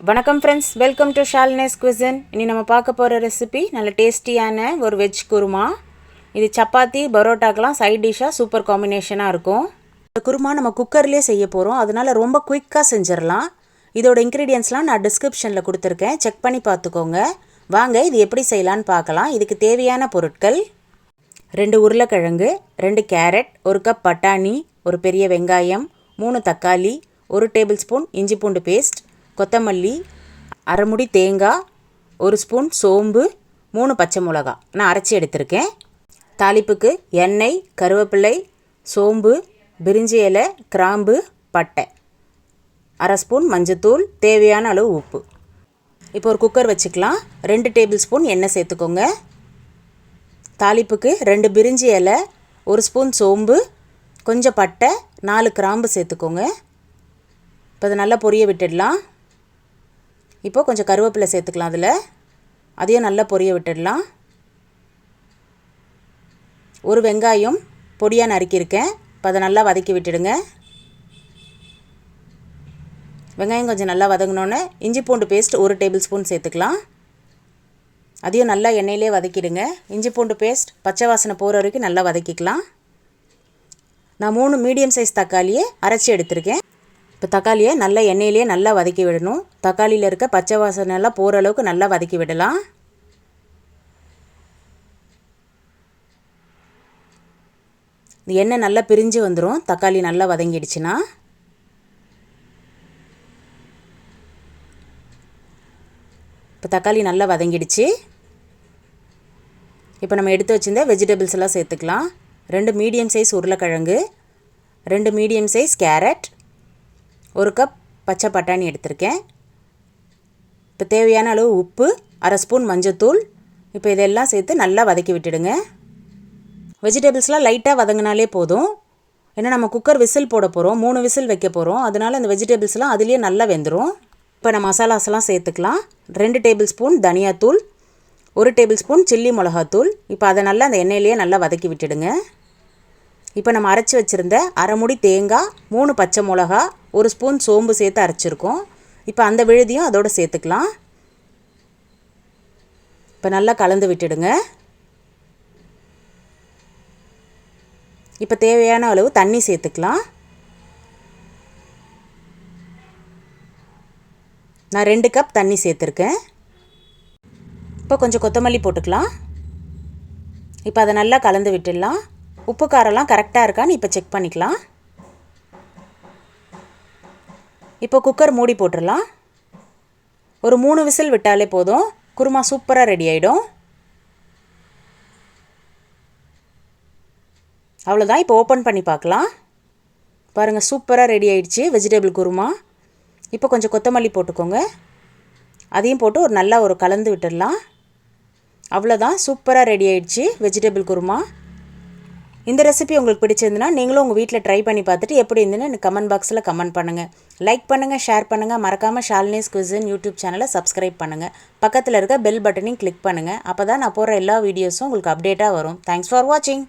வணக்கம் friends, welcome to Shalini's cuisine. இனி நம்ம பார்க்க போகிற ரெசிபி நல்ல டேஸ்டியான ஒரு வெஜ் குருமா. இது சப்பாத்தி பரோட்டாக்கெலாம் சைட் டிஷ்ஷாக சூப்பர் காம்பினேஷனாக இருக்கும். இந்த குருமா நம்ம குக்கர்லேயே செய்ய போகிறோம், அதனால் ரொம்ப குயிக்காக செஞ்சிடலாம். இதோட இன்க்ரீடியன்ஸ்லாம் நான் டிஸ்கிரிப்ஷனில் கொடுத்துருக்கேன், செக் பண்ணி பார்த்துக்கோங்க. வாங்க இது எப்படி செய்யலான்னு பார்க்கலாம். இதுக்கு தேவையான பொருட்கள்: 2 உருளைக்கிழங்கு, 2 கேரட், 1 கப் பட்டாணி, ஒரு பெரிய வெங்காயம், 3 தக்காளி, 1 டேபிள் ஸ்பூன் இஞ்சி பூண்டு பேஸ்ட், கொத்தமல்லி, அரை முடி தேங்காய், 1 ஸ்பூன் சோம்பு, 3 பச்சை மிளகா நான் அரைச்சி எடுத்திருக்கேன். தாளிப்புக்கு எண்ணெய், கருவேப்பிலை, சோம்பு, பிரிஞ்சி இலை, கிராம்பு, பட்டை, அரை ஸ்பூன் மஞ்சத்தூள், தேவையான அளவு உப்பு. இப்போ ஒரு குக்கர் வச்சுக்கலாம். 2 டேபிள் ஸ்பூன் எண்ணெய் சேர்த்துக்கோங்க. தாளிப்புக்கு 2 பிரிஞ்சி இலை, 1 ஸ்பூன் சோம்பு, கொஞ்சம் பட்டை, 4 கிராம்பு சேர்த்துக்கோங்க. இப்போ அதை நல்லா பொரிய விட்டுடலாம். இப்போ கொஞ்சம் கருவேப்பிலை சேர்த்துக்கலாம். அதையும் நல்லா பொரிய விட்டுடலாம். ஒரு வெங்காயம் பொடியாக நறுக்கியிருக்கேன். இப்போ அதை நல்லா வதக்கி விட்டுடுங்க. வெங்காயம் கொஞ்சம் நல்லா வதங்கினோன்னே இஞ்சி பூண்டு பேஸ்ட் 1 டேபிள் ஸ்பூன் சேர்த்துக்கலாம். அதையும் நல்லா எண்ணெயிலே வதக்கிடுங்க. இஞ்சி பூண்டு பேஸ்ட் பச்சை வாசனை போகிற வரைக்கும் நல்லா வதக்கிக்கலாம். நான் 3 மீடியம் சைஸ் தக்காளியை அரைச்சி எடுத்திருக்கேன். இப்போ தக்காளியை நல்லா எண்ணெயிலே நல்லா வதக்கி விடணும். தக்காளியில் இருக்க பச்சை வாசனை எல்லாம் போகிற அளவுக்கு நல்லா வதக்கி விடலாம். இந்த எண்ணெய் நல்லா பிரிஞ்சு வந்துடும் தக்காளி நல்லா வதங்கிடுச்சுன்னா. இப்போ தக்காளி நல்லா வதங்கிடுச்சு. இப்போ நம்ம எடுத்து வச்சுருந்த வெஜிடபிள்ஸ் எல்லாம் சேர்த்துக்கலாம். 2 மீடியம் சைஸ் உருளைக்கிழங்கு, 2 மீடியம் சைஸ் கேரட், 1 கப் பச்சை பட்டாணி எடுத்திருக்கேன். இப்போ தேவையான அளவு உப்பு, அரை ஸ்பூன் மஞ்சத்தூள். இப்போ இதெல்லாம் சேர்த்து நல்லா வதக்கி விட்டுடுங்க. வெஜிடபிள்ஸ்லாம் லைட்டாக வதங்கினாலே போதும். ஏன்னா நம்ம குக்கர் விசில் போட போகிறோம், 3 விசில் வைக்க போகிறோம். அதனால் அந்த வெஜிடபிள்ஸ்லாம் அதுலேயே நல்லா வெந்துடும். இப்போ நம்ம மசாலாஸ்லாம் சேர்த்துக்கலாம். 2 டேபிள் ஸ்பூன் தனியாத்தூள், 1 டேபிள் ஸ்பூன் சில்லி மிளகாத்தூள். இப்போ அதை நல்லா அந்த எண்ணெயிலேயே நல்லா வதக்கி விட்டுடுங்க. இப்போ நம்ம அரைச்சி வச்சுருந்த அரை முடி தேங்காய், 3 பச்சை மிளகா, 1 ஸ்பூன் சோம்பு சேர்த்து அரைச்சிருக்கோம். இப்போ அந்த விழுதியும் அதோடு சேர்த்துக்கலாம். இப்போ நல்லா கலந்து விட்டுடுங்க. இப்போ தேவையான அளவு தண்ணி சேர்த்துக்கலாம். நான் 2 கப் தண்ணி சேர்த்துருக்கேன். இப்போ கொஞ்சம் கொத்தமல்லி போட்டுக்கலாம். இப்போ அதை நல்லா கலந்து விட்டுடலாம். உப்பு காரெல்லாம் கரெக்டாக இருக்கான்னு இப்போ செக் பண்ணிக்கலாம். இப்போ குக்கர் மூடி போட்டுடலாம். ஒரு 3 விசில் விட்டாலே போதும், குருமா சூப்பராக ரெடி ஆகிடும். அவ்வளோதான். இப்போ ஓப்பன் பண்ணி பார்க்கலாம். பாருங்கள், சூப்பராக ரெடி ஆகிடுச்சு வெஜிடபிள் குருமா. இப்போ கொஞ்சம் கொத்தமல்லி போட்டுக்கோங்க. அதையும் போட்டு நல்லா ஒரு கலந்து விட்டுடலாம். அவ்வளோதான், சூப்பராக ரெடி ஆகிடுச்சு வெஜிடபிள் குருமா. இந்த ரெசிபி உங்களுக்கு பிடிச்சிருந்துன்னா நீங்களும் உங்கள் வீட்டில் ட்ரை பண்ணி பார்த்துட்டு எப்படி இருந்துன்னு எனக்கு கமெண்ட் பாக்ஸில் கமெண்ட் பண்ணுங்கள். லைக் பண்ணுங்கள், ஷேர் பண்ணுங்கள். மறக்காமல் ஷாலினிஸ் குவிசன் யூடியூப் சேனலை சப்ஸ்கிரைப் பண்ணுங்கள். பக்கத்தில் இருக்க பெல் பட்டனையும் கிளிக் பண்ணுங்கள். அப்போ தான் நான் போடுற எல்லா வீடியோஸும் உங்களுக்கு அப்டேட்டாக வரும். தேங்க்ஸ் ஃபார் வாட்சிங்.